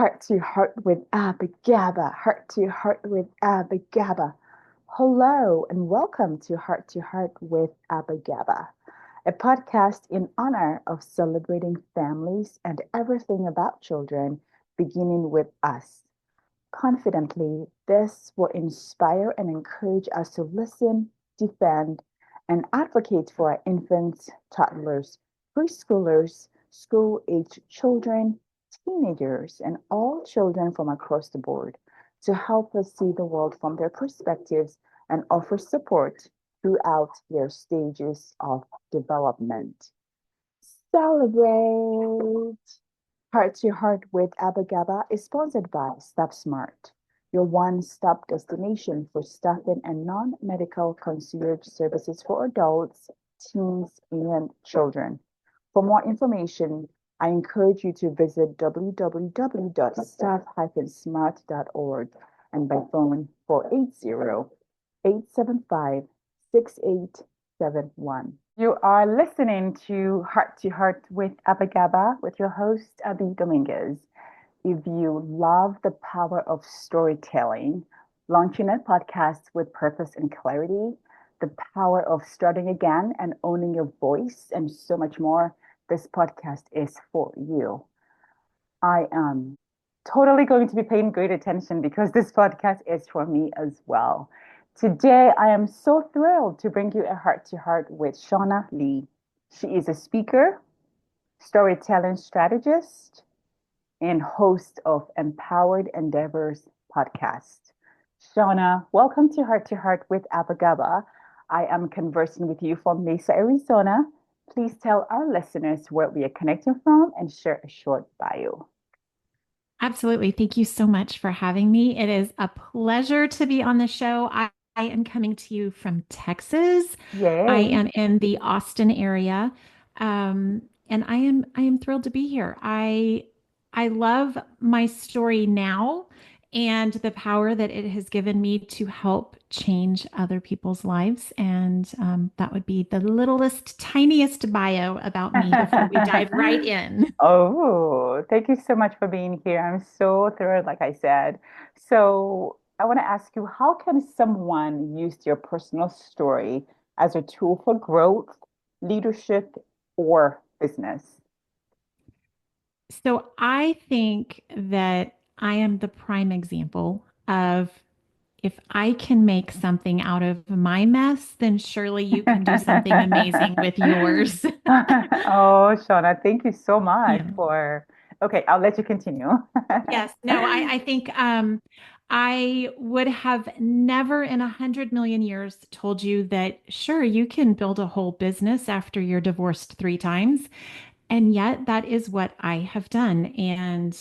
Heart to Heart with Abba Heart to Heart with Abba. Hello and welcome to Heart with Abba, a podcast in honor of celebrating families and everything about children, beginning with us. Confidently, this will inspire and encourage us to listen, defend, and advocate for our infants, toddlers, preschoolers, school age children, teenagers, and all children from across the board to help us see the world from their perspectives and offer support throughout their stages of development. Celebrate! Heart to Heart with Abba is sponsored by Stop Smart, your one-stop destination for staffing and non-medical concierge services for adults, teens, and children. For more information, I encourage you to visit www.staff-smart.org and by phone 480-875-6871. You are listening to Heart with Abba with your host, Abby Dominguez. If you love the power of storytelling, launching a podcast with purpose and clarity, the power of starting again and owning your voice, and so much more, this podcast is for you. I am totally going to be paying great attention because this podcast is for me as well. Today, I am so thrilled to bring you a heart to heart with Shaunna Lee. She is a speaker, storytelling strategist, and host of Empowered Endeavors podcast. Shauna, welcome to Heart with Abba. I am conversing with you from Mesa, Arizona. Please tell our listeners where we are connecting from and share a short bio. Absolutely. Thank you so much for having me. It is a pleasure to be on the show. I am coming to you from Texas. I Yay. am in the Austin area. And I am thrilled to be here. I love my story now and the power that it has given me to help change other people's lives. And that would be the littlest, tiniest bio about me before we dive right in. Oh, thank you so much for being here. I'm so thrilled, like I said. So, I want to ask you, how can someone use their personal story as a tool for growth, leadership, or business? So I think that I am the prime example of if I can make something out of my mess, then surely you can do something amazing with yours. Oh, Shauna, thank you so much Yeah. for. Okay, I'll let you continue. Yes. No, I think I would have never in 100 million years told you that, sure, you can build a whole business after you're divorced 3 times. And yet that is what I have done. And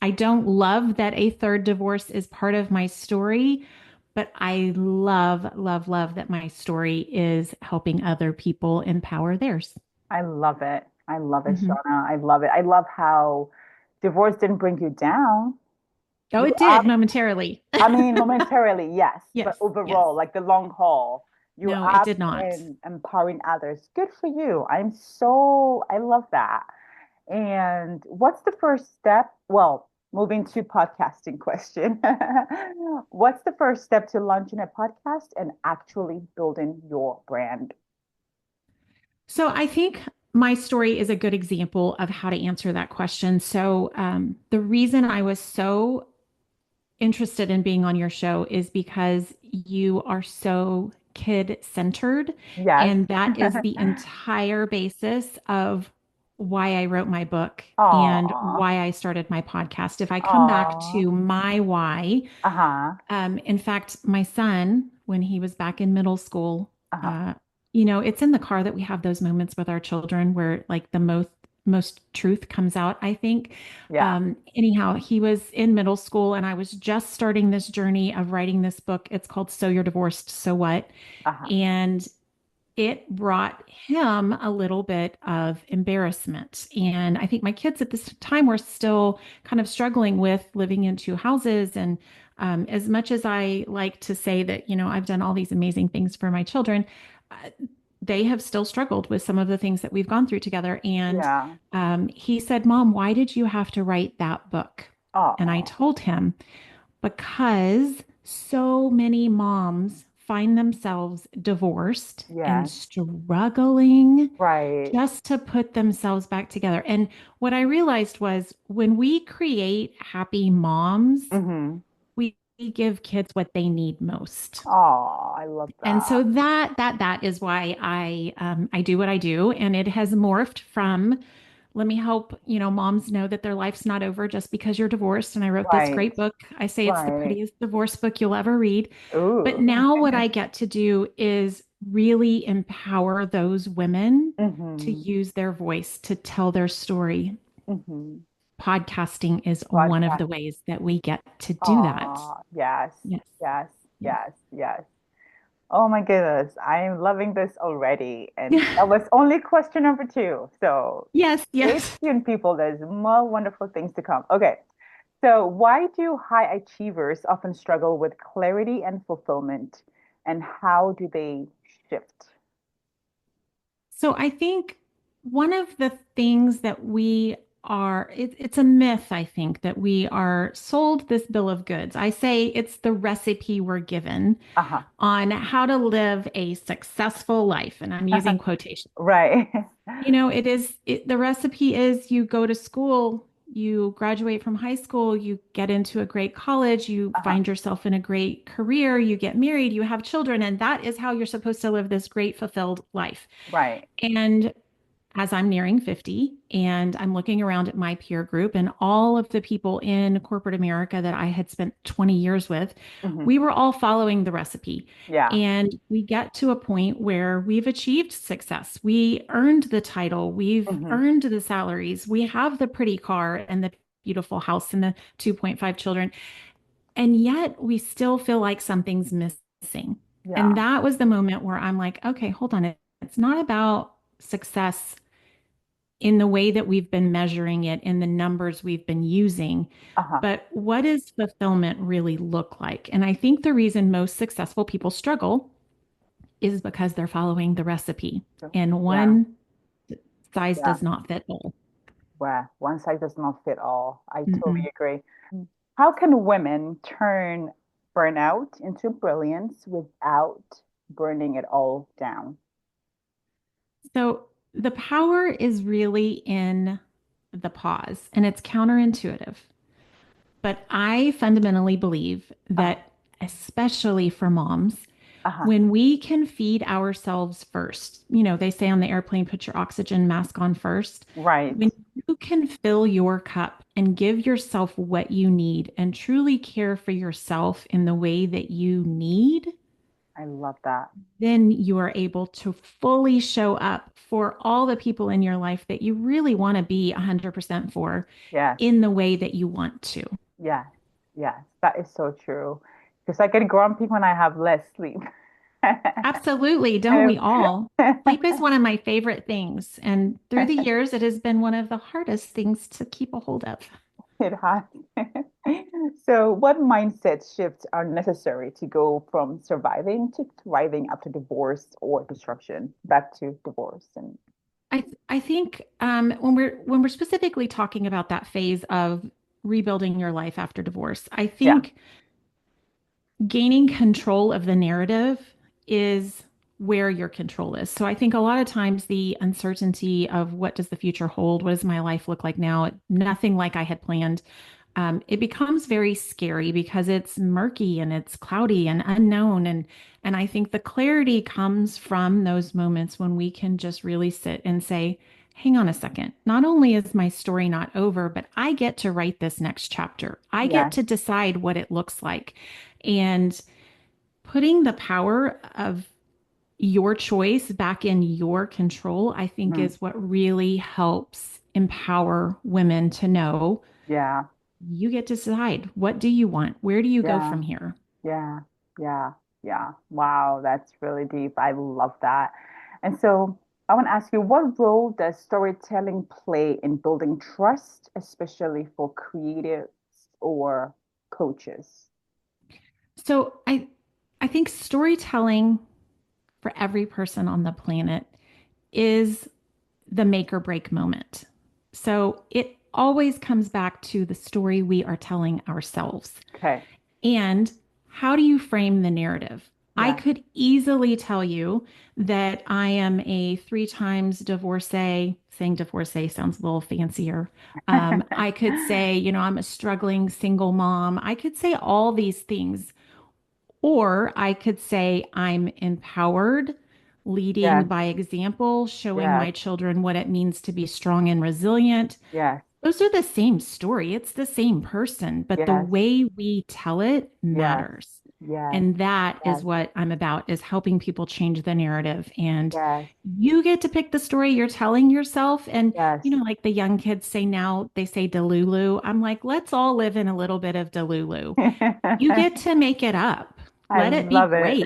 I don't love that a third divorce is part of my story, but I love, love, love that my story is helping other people empower theirs. I love it. I love it, Mhm. Shauna. I love it. I love how divorce didn't bring you down. Oh, You it did up, momentarily. I mean, momentarily, yes, but Yes, yes. overall, like the long haul, you No, it up did not. and empowering others. Good for you. I love that. And what's the first step? Well, moving to podcasting question. What's the first step to launching a podcast and actually building your brand? So I think my story is a good example of how to answer that question. So the reason I was so interested in being on your show is because you are so kid centered. Yes. And that is the entire basis of why I wrote my book and Aw. why I started my podcast. If I come back Aw. to my why, Uh-huh. in fact, my son, when he was back in middle school, Uh-huh. uh, it's in the car that we have those moments with our children where like the most truth comes out, I think. Yeah. Anyhow, he was in middle school and I was just starting this journey of writing this book. It's called So You're Divorced, So What? Uh-huh. And it brought him a little bit of embarrassment. And I think my kids at this time were still kind of struggling with living in two houses. And as much as I like to say that, I've done all these amazing things for my children, uh, they have still struggled with some of the things that we've gone through together. And Yeah. he said, Mom, why did you have to write that book? And I Oh, told him, because so many moms find themselves divorced and yes. struggling Right. just to put themselves back together. And what I realized was when we create happy moms, Mm-hmm. we give kids what they need most. Oh, I love And that. so that is why I do what I do, and it has morphed from let me help, moms know that their life's not over just because you're divorced. And I wrote this Right. great book. I say it's the Right. prettiest divorce book you'll ever read. But Ooh. now what I get to do is really empower those women to Mm-hmm. use their voice to tell their story. Mm-hmm. Podcasting is one of Podcast. the ways that we get to do that. Oh, yes. Yes. Yes. Yes. Yes. Yes. Oh my goodness. I am loving this already. And Yeah. that was only question number two. So Yes. stay Yes. tuned, people. There's more wonderful things to come. Okay. So, why do high achievers often struggle with clarity and fulfillment? And how do they shift? So I think one of the things that it's a myth, I think, that we are sold this bill of goods. I say it's the recipe we're given Uh-huh. on how to live a successful life. And I'm using quotation. Right. The recipe is you go to school, you graduate from high school, you get into a great college, you Uh-huh. find yourself in a great career, you get married, you have children, and that is how you're supposed to live this great, fulfilled life. Right. And as I'm nearing 50 and I'm looking around at my peer group and all of the people in corporate America that I had spent 20 years with, Hmm. we were all following the recipe. Yeah. And we get to a point where we've achieved success. We earned the title, we've Hmm. earned the salaries, we have the pretty car and the beautiful house and the 2.5 children. And yet we still feel like something's missing. And Yeah. that was the moment where I'm like, okay, hold on. It's not about success in the way that we've been measuring it, in the numbers we've been using. Uh-huh. But what does fulfillment really look like? And I think the reason most successful people struggle is because they're following the recipe, and Yeah. one size Yeah. does not fit all. Where one size does not fit all. I totally Mm-mm. agree. How can women turn burnout into brilliance without burning it all down? So the power is really in the pause, and it's counterintuitive. But I fundamentally believe Uh-huh. that, especially for moms, Uh-huh. when we can feed ourselves first, they say on the airplane, put your oxygen mask on first. Right. When you can fill your cup and give yourself what you need and truly care for yourself in the way that you need, I love that. then you are able to fully show up for all the people in your life that you really want to be 100% for Yes. in the way that you want to. Yes. Yes. That is so true. Because I get grumpy when I have less sleep. Absolutely. Don't And we all? Sleep is one of my favorite things. And through the years, it has been one of the hardest things to keep a hold of. it has. So, what mindset shifts are necessary to go from surviving to thriving after divorce or disruption, back to divorce and I think when we're specifically talking about that phase of rebuilding your life after divorce, I yeah. think gaining control of the narrative is where your control is. So I think a lot of times the uncertainty of what does the future hold? What does my life look like now? Nothing like I had planned. It becomes very scary because it's murky and it's cloudy and unknown. And I think the clarity comes from those moments when we can just really sit and say, hang on a second. Not only is my story not over, but I get to write this next chapter. I get Yeah. to decide what it looks like. And putting the power of your choice back in your control, I think Mhm. is what really helps empower women to know Yeah. you get to decide what do you want? Where do you go Yeah. from here? Yeah. Yeah. Yeah. Wow, that's really deep. I love that. And so I want to ask you, what role does storytelling play in building trust, especially for creatives or coaches? So I think storytelling for every person on the planet is the make or break moment. So it always comes back to the story we are telling ourselves. Okay. And how do you frame the narrative? I Yeah. could easily tell you that I am a three times divorcee. Saying divorcee sounds a little fancier. I could say, I'm a struggling single mom. I could say all these things. Or I could say I'm empowered, leading Yes. by example, showing Yes. my children what it means to be strong and resilient. Yes. Those are the same story. It's the same person, but the Yes. way we tell it Yes. matters. Yes. And that is Yes. what I'm about is helping people change the narrative. And Yes. you get to pick the story you're telling yourself. And, Yes. like the young kids say now, they say Delulu. I'm like, let's all live in a little bit of Delulu. You get to make it up. I Let it be love it. great.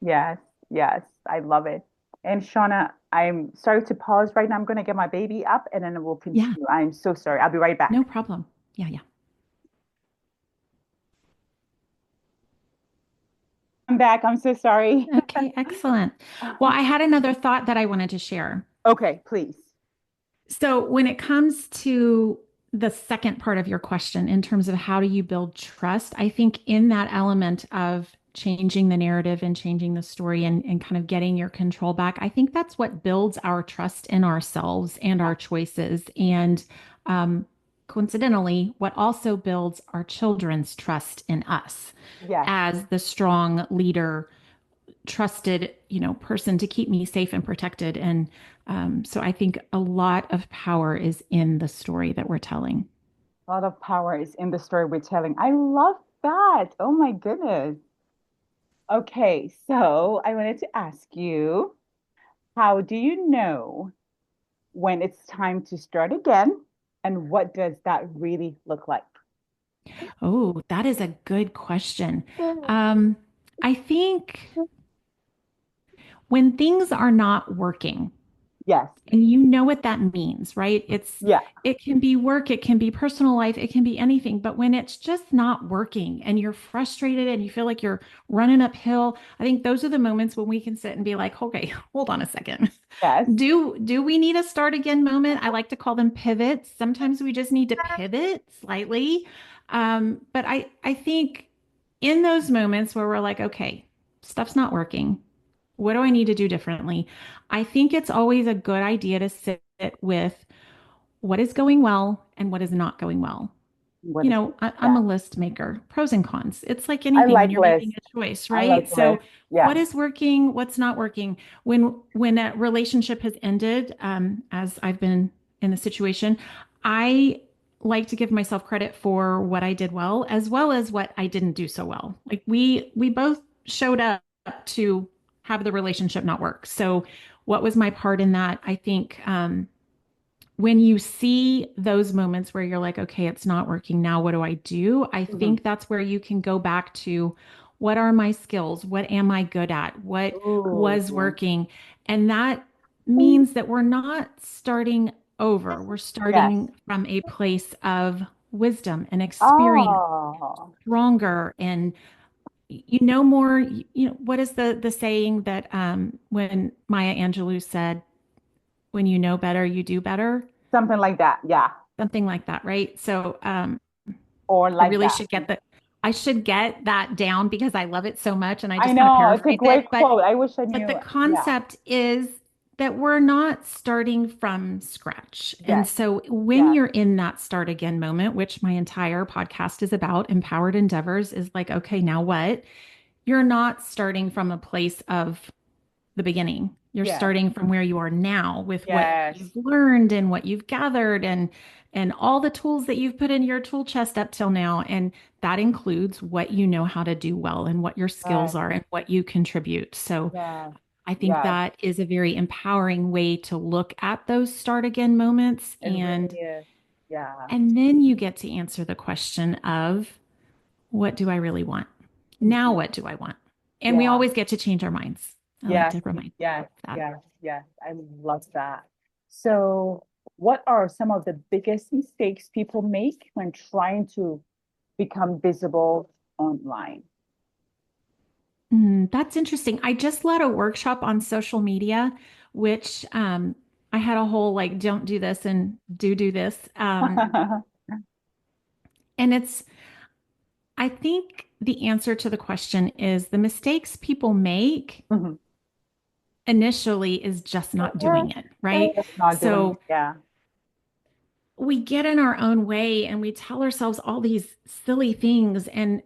Yes, yes, I love it. And Shauna, I'm sorry to pause right now. I'm going to get my baby up and then we'll Yeah, continue. I'm so sorry. I'll be right no back. problem. Yeah, yeah. I'm back. I'm so sorry. Okay, excellent. Well, I had another thought that I wanted to share. Okay, please. So, when it comes to the second part of your question, in terms of how do you build trust, I think in that element of changing the narrative and changing the story and kind of getting your control back, I think that's what builds our trust in ourselves and Yeah. our choices. And coincidentally, what also builds our children's trust in us Yes. as the strong leader, trusted, person to keep me safe and protected. And so I think a lot of power is in the story that we're telling. A lot of power is in the story we're telling. I love that. Oh my goodness. Okay, so I wanted to ask you, how do you know when it's time to start again? And what does that really look like? Oh, that is a good question. Um, I think when things are not working, Yes. and you know what that means, right? Yeah. It can be work, it can be personal life, it can be anything, but when it's just not working and you're frustrated and you feel like you're running uphill, I think those are the moments when we can sit and be like, okay, hold on a second. Yes. Do we need a start again moment? I like to call them pivots. Sometimes we just need to pivot slightly. But I think in those moments where we're like, okay, stuff's not working. What do I need to do differently? I think it's always a good idea to sit with what is going well and what is not going well. What is I'm yeah. a list maker, pros and cons. It's like I anything when like you're making lists. a choice, I like right? So, lists. Yeah. what is working, what's not working? When a relationship has ended, as I've been in the situation, I like to give myself credit for what I did well as what I didn't do so well. Like we both showed up to have the relationship not work. So, what was my part in that? I think when you see those moments where you're like, okay, it's not working now, what do I do? I Mhm. think that's where you can go back to what are my skills? What am I good at? What was Ooh. working? And that means that we're not starting over. We're Yes. starting from a place of wisdom and experience, Oh, stronger and more. What is the saying that when Maya Angelou said, when you know better, you do better? something like that. Yeah. Something like that, right? So Or I like really that. should I should get that down because I love it so much and I I just kind of know. It's a paraphrase it. great quote. I wish I But the knew. Yeah. concept is that we're not starting from scratch. And Yes. so when Yes. you're in that start again moment, which my entire podcast is about, empowered endeavors, is like, okay, now what? You're not starting from a place of the beginning. You're Yes. starting from where you are now with what Yes. you've learned and what you've gathered and all the tools that you've put in your tool chest up till now. And that includes what you know how to do well and what your skills Yes. are and what you contribute. So Yes. I think Yes. that is a very empowering way to look at those start again moments. It really is. Yeah. And then you get to answer the question of what do I really want? Now, Mhm. what do I want? And we Yeah. always get to change our minds. I like Yes. to remind Yes. that. Yes. Yes. I love that. So, what are some of the biggest mistakes people make when trying to become visible online? That's interesting. I just led a workshop on social media, which I had a whole like, don't do this and do this. And I think the answer to the question is the mistakes people make Mhm. initially is just not Yeah, doing it, right? just not doing it. So Yeah. we get in our own way and we tell ourselves all these silly things, and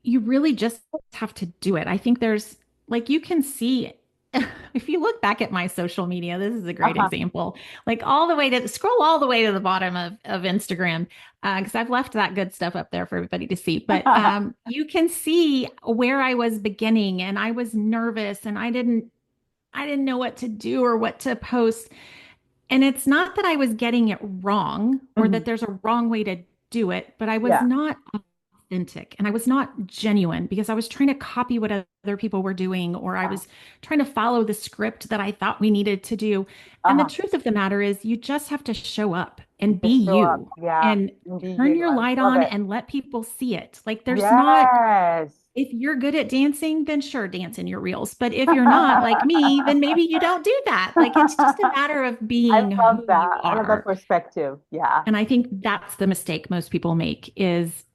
you really just have to do it. I think there's like you can see if you look back at my social media, this is a great Uh-huh. example. Like all the way to scroll all the way to the bottom of Instagram, because I've left that good stuff up there for everybody to see. But you can see where I was beginning, and I was nervous, and I didn't know what to do or what to post. And it's not that I was getting it wrong or that Mhm. there's a wrong way to do it, but I was Yeah. not authentic and I was not genuine because I was trying to copy what other people were doing, or I Uh-huh. was trying to follow the script that I thought we needed to do. And the Uh-huh. truth of the matter is, you just have to show up and be Just show up. you Yeah. and And be turn you. your I light love on it. and let people see it. Like, there's not, Yes. if you're good at dancing, then sure, dance in your reels. But if you're not like me, then maybe you don't do that. Like, it's just a matter of I being love who you that. I love that are. perspective. Yeah. And I think that's the mistake most people make, is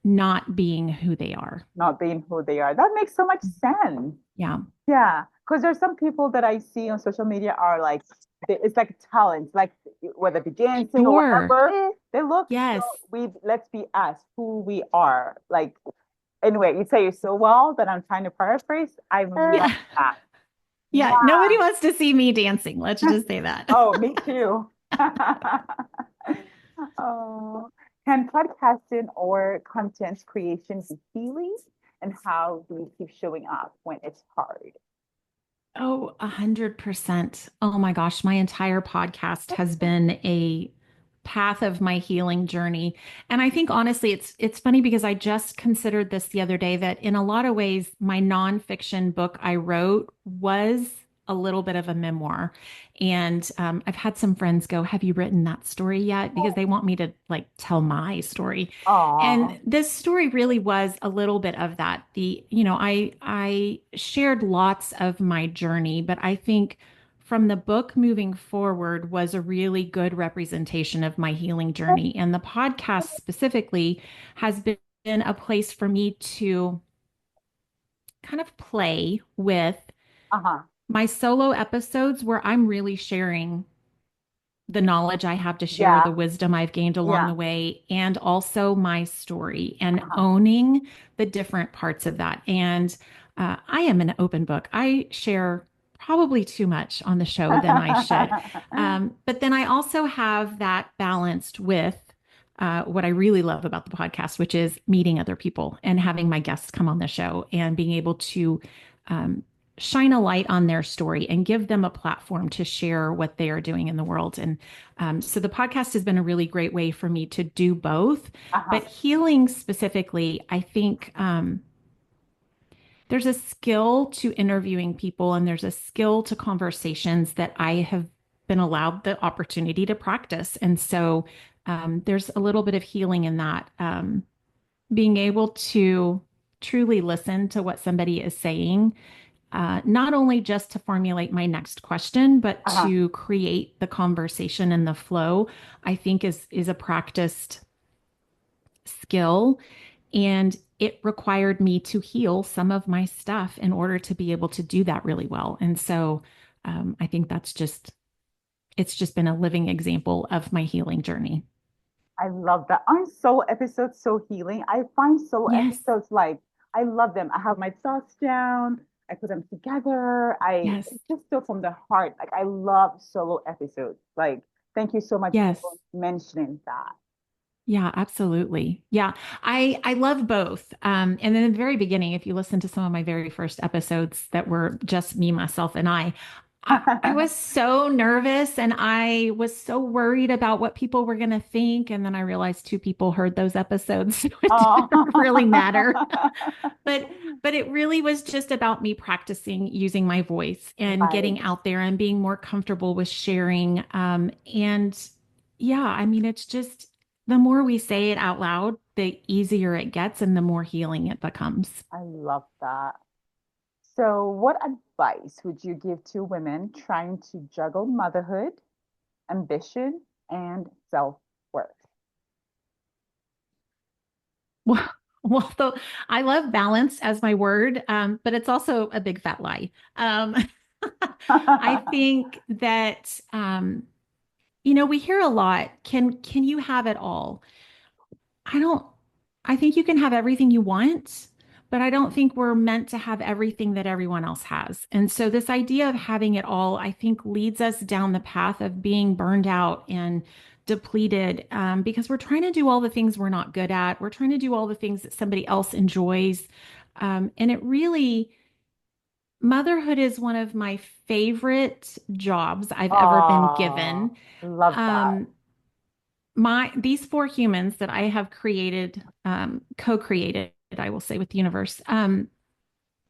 not being who they are. Not being who they are. That makes so much sense. Yeah. Yeah. Because there's some people that I see on social media are like, it's like talent, like whether it be dancing or Sure. whatever. They look so, Yes. let's be us, who we are. Like, anyway, you say it so well that I'm trying to paraphrase. I love Yeah. that. Yeah. Nobody Yeah. wants to see me dancing. Let's just say that. Oh, me too. Oh, can podcasting or content creation be healing? And how do we keep showing up when it's hard? Oh, 100%. Oh my gosh, my entire podcast has been a path of my healing journey. And I think honestly, it's funny because I just considered this the other day, that in a lot of ways, my nonfiction book I wrote was a little bit of a memoir. And I've had some friends go, "Have you written that story yet?" Because they want me to like tell my story. And Oh, this story really was a little bit of that. I shared lots of my journey, but I think from the book moving forward was a really good representation of my healing journey. And the podcast specifically has been a place for me to kind of play with uh-huh. my solo episodes where I'm really sharing the knowledge I have to share, Yeah, the wisdom I've gained along yeah, the way, and also my story, and uh-huh. owning the different parts of that. And I am an open book. I share probably too much on the show than I should. But then I also have that balanced with what I really love about the podcast, which is meeting other people and having my guests come on the show and being able to um, shine a light on their story and give them a platform to share what they are doing in the world. And so the podcast has been a really great way for me to do both. Uh-huh. But healing specifically, I think there's a skill to interviewing people and there's a skill to conversations that I have been allowed the opportunity to practice. And so there's a little bit of healing in that. Being able to truly listen to what somebody is saying, not only just to formulate my next question, but Uh-huh. to create the conversation and the flow, I think is a practiced skill. And it required me to heal some of my stuff in order to be able to do that really well. And so I think it's just been a living example of my healing journey. I love that. Aren't solo episodes so healing? I find solo Yes, episodes like I love them. I have my thoughts down. I put them together. yes, It's just so from the heart. Like I love solo episodes. Like thank you so much for yes. mentioning that. Yeah, absolutely. Yeah, I love both. And then in the very beginning, if you listen to some of my very first episodes that were just me, myself, and I was so nervous and I was so worried about what people were going to think. And then I realized two people heard those episodes, so it Oh. didn't really matter. But but it really was just about me practicing using my voice and Right. getting out there and being more comfortable with sharing. And yeah, I mean, it's just the more we say it out loud, the easier it gets and the more healing it becomes. I love that. So, what advice would you give to women trying to juggle motherhood, ambition, and self-worth? Well, though I love balance as my word, but it's also a big fat lie. Um, I think that we hear a lot. Can you have it all? I don't. I think you can have everything you want, but I don't think we're meant to have everything that everyone else has. And so this idea of having it all, I think, leads us down the path of being burned out and depleted because we're trying to do all the things we're not good at. We're trying to do all the things that somebody else enjoys. And it really, motherhood is one of my favorite jobs I've ever been Oh, given. love that. Um, these four humans that I have created, co-created, I will say, with the universe,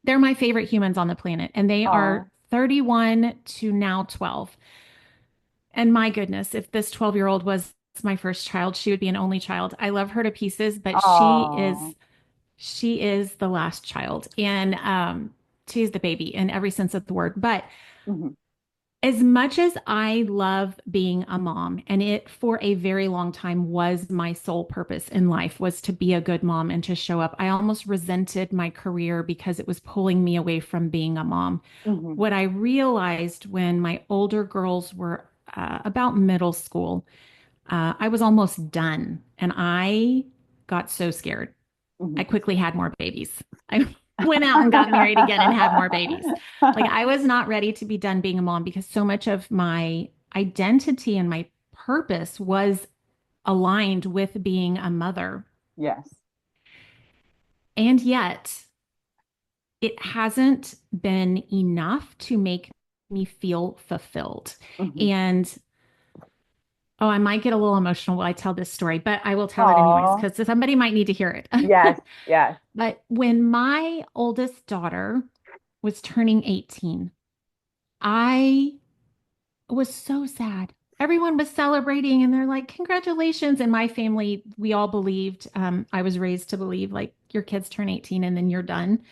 they're my favorite humans on the planet, and they Oh, are 31 to now 12. And my goodness, if this 12-year-old was my first child, she would be an only child. I love her to pieces, but oh, she is the last child, and she is the baby in every sense of the word. But mhm, as much as I love being a mom, and it for a very long time was my sole purpose in life was to be a good mom and to show up, I almost resented my career because it was pulling me away from being a mom. mhm, What I realized when my older girls were about middle school, I was almost done, and I got so scared. I mhm. quickly had more babies. I went out and got married again and had more babies. Like I was not ready to be done being a mom because so much of my identity and my purpose was aligned with being a mother. Yes. And yet, it hasn't been enough to make me feel fulfilled. Mhm. And oh, I might get a little emotional while I tell this story, but I will tell it anyways Oh, because somebody might need to hear it. yes, yes. But when my oldest daughter was turning 18, I was so sad. Everyone was celebrating and they're like, congratulations. And my family, we all believed, I was raised to believe like your kids turn 18 and then you're done.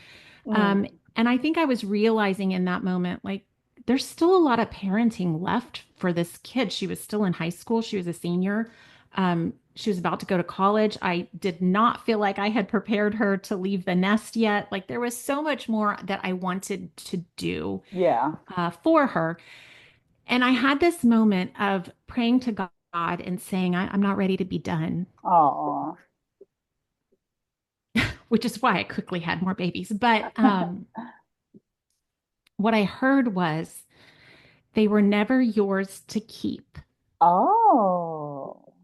Mm, Um, and I think I was realizing in that moment, like, there's still a lot of parenting left for this kid. She was still in high school, she was a senior. She was about to go to college. I did not feel like I had prepared her to leave the nest yet. Like, there was so much more that I wanted to do yeah. for her. And I had this moment of praying to God and saying, I'm not ready to be done, Oh, which is why I quickly had more babies. But what I heard was, they were never yours to keep. oh,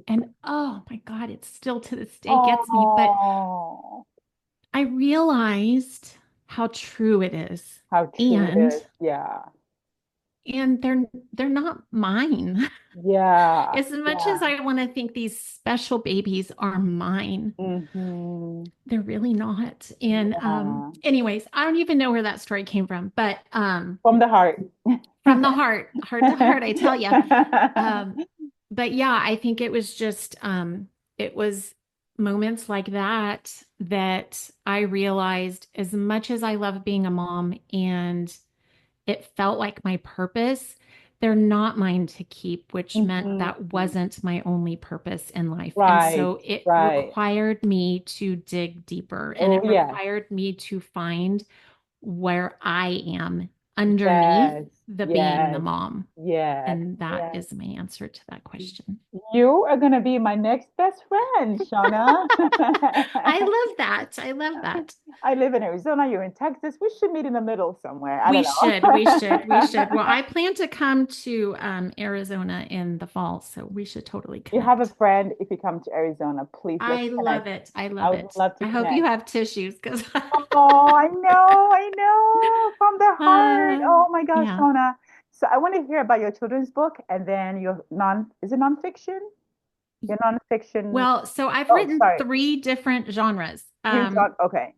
And oh my God, it still to this day gets me. But oh. I realized how true it is. How true it And is. Yeah. they're not mine. Yeah. As much Yeah. as I want to think these special babies are mine, Hmm. they're really not. And Yeah. anyways, I don't even know where that story came from, but From the heart. from the heart to heart, I tell you. Um, but yeah, I think it was just it was moments like that that I realized as much as I love being a mom and it felt like my purpose, they're not mine to keep, which meant Mhm. that wasn't my only purpose in life. And Right, so it right. required me to dig deeper and Oh, it yes, required me to find where I am underneath yes, the being the yes, mom. yes, And that yes. is my answer to that question. You are going to be my next best friend, Shauna. I love that. I love that. I live in Arizona. You're in Texas. We should meet in the middle somewhere. I We don't should, we should, we should. know. Well, I plan to come to Arizona in the fall, so we should totally You have a connect. friend. If you come to Arizona, please let's I love connect. it. I I love would it. love to I hope you connect. have tissues because Oh, I know, from the heart. Oh my gosh, yeah. Shauna. So I want to hear about your children's book and then your is it nonfiction? Your nonfiction. Well, so I've Oh, written sorry. three different genres. You don't. Okay.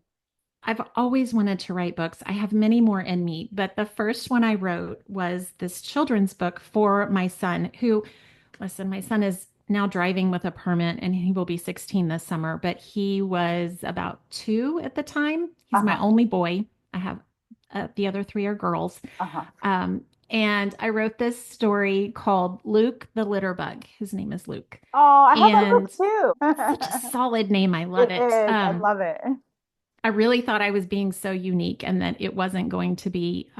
I've always wanted to write books. I have many more in me, but the first one I wrote was this children's book for my son, who, listen, my son is now driving with a permit and he will be 16 this summer, but he was about 2 at the time. He's my Uh-huh. only boy. I have The other three are girls. Uh-huh. Um, and I wrote this story called Luke the Litter Bug. His name is Luke. Oh, I have that book And such a too. solid name. I love It it. is. I love it. I really thought I was being so unique and that it wasn't going to be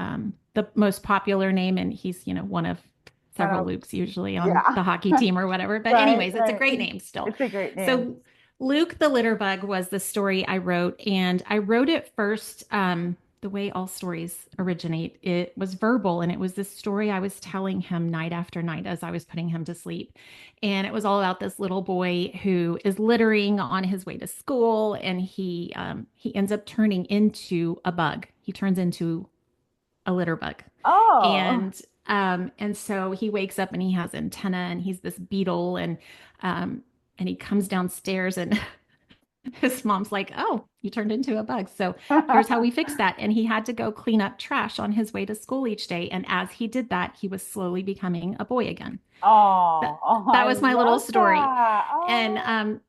the most popular name. And he's, one of One several of, Lukes usually on yeah. the hockey team or whatever. But, Right, anyways, it's a right. great name still. It's a great name. So, Luke the Litter Bug was the story I wrote. And I wrote it first. The way all stories originate, it was verbal, and it was this story I was telling him night after night as I was putting him to sleep. And it was all about this little boy who is littering on his way to school, and he ends up turning into a bug. He turns into a litter bug, Oh. and so he wakes up and he has antenna, and he's this beetle, and he comes downstairs, and his mom's like, "Oh, you turned into a bug. So here's how we fix that." And he had to go clean up trash on his way to school each day. And as he did that, he was slowly becoming a boy again. Oh, That, oh, that I was my little love story. that. And Oh.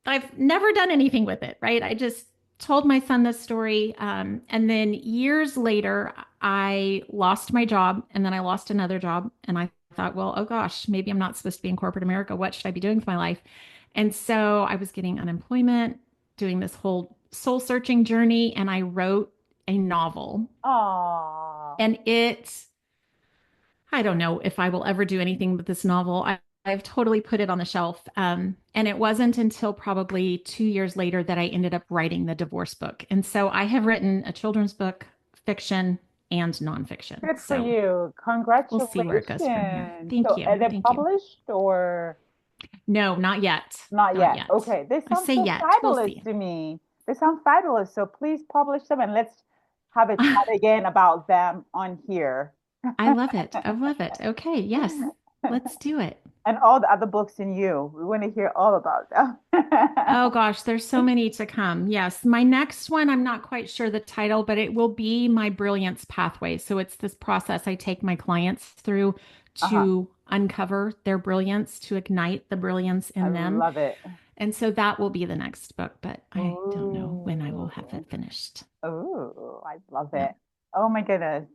I've never done anything with it, right? I just told my son this story. And then years later, I lost my job, and then I lost another job. And I thought, well, oh gosh, maybe I'm not supposed to be in corporate America. What should I be doing with my life? And so I was getting unemployment, doing this whole soul searching journey, and I wrote a novel. Oh. And I don't know if I will ever do anything with this novel. I've totally put it on the shelf. And it wasn't until probably 2 years later that I ended up writing the divorce book. And so I have written a children's book, fiction, and nonfiction. Good for So you. we'll see where it goes from here. Congratulations. Thank So, are you. they Thank you. published or No, not yet. not Not yet? yet. Okay. They I sound say so yet. We'll fabulous see. to me. They sound fabulous. So please publish them and let's have a chat again about them on here. I love it. I love it. Okay. Yes. Let's do it. And all the other books in you. We want to hear all about them. Oh gosh, there's so many to come. Yes. My next one, I'm not quite sure the title, but it will be my brilliance pathway. So it's this process I take my clients through Uh-huh. to uncover their brilliance, to ignite the brilliance I in them. love it. And so that will be the next book, but I don't know when I will have Ooh. it finished. Ooh, I love Yeah. it. Oh my goodness.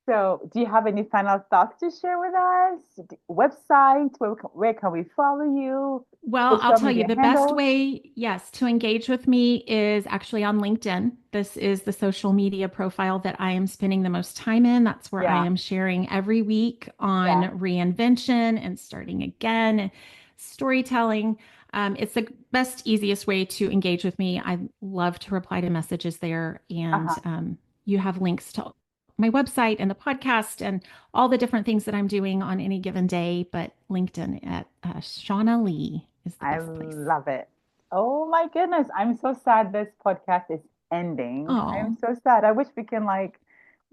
So, do you have any final thoughts to share with us? Website, where can we follow you? Well, I'll Social tell you media the best handles? way, yes, to engage with me is actually on LinkedIn. This is the social media profile that I am spending the most time in. That's where I Yeah, am sharing every week on yeah. reinvention and starting again, storytelling. It's the best, easiest way to engage with me. I love to reply to messages there, and Uh-huh. you have links to my website and the podcast and all the different things that I'm doing on any given day. But LinkedIn at Shauna Lee is the I best place. love it. Oh my goodness. I'm so sad this podcast is ending. I'm Oh, so sad. I wish we can like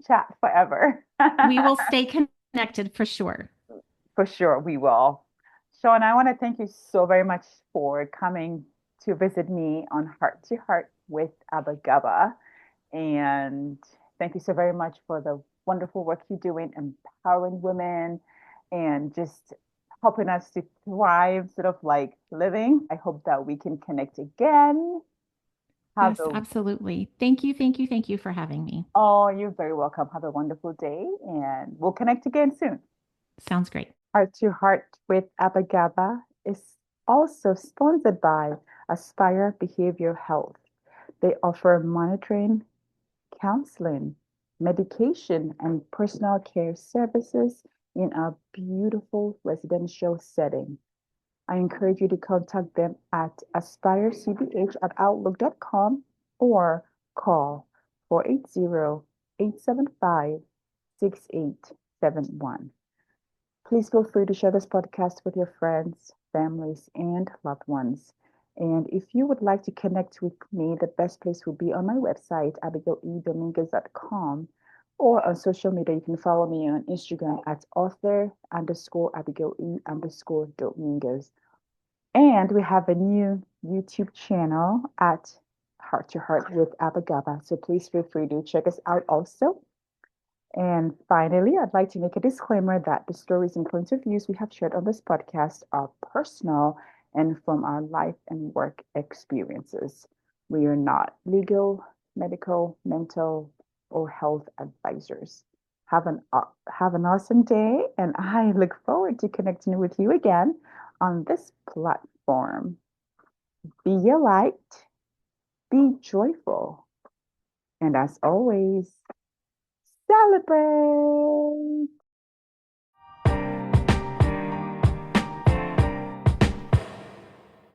chat forever. we will stay connected for sure. For sure, we will. Sean, I want to thank you so very much for coming to visit me on Heart to Heart with Abba. And thank you so very much for the wonderful work you're doing, empowering women and just helping us to thrive, sort of like living. I hope that we can connect again. Have Yes, a, absolutely. Thank you, thank you, thank you for having me. oh, you're very welcome. Have a wonderful day and we'll connect again soon. Sounds great. Heart to Heart with Abba is also sponsored by Aspire Behavioral Health. They offer monitoring, counseling, medication, and personal care services in a beautiful residential setting. I encourage you to contact them at aspirecbh@outlook.com or call 480 875 6871. Please feel free to share this podcast with your friends, families, and loved ones. And if you would like to connect with me, the best place would be on my website, abigailedominguez.com, or on social media. You can follow me on Instagram at author underscore Abigail E underscore Dominguez. And we have a new YouTube channel at Heart to Heart with Abagaba. So please feel free to check us out also. And finally, I'd like to make a disclaimer that the stories and points of views we have shared on this podcast are personal and from our life and work experiences. We are not legal, medical, mental, or health advisors. Have an awesome day, and I look forward to connecting with you again on this platform. Be your light, be joyful, and as always, celebrate.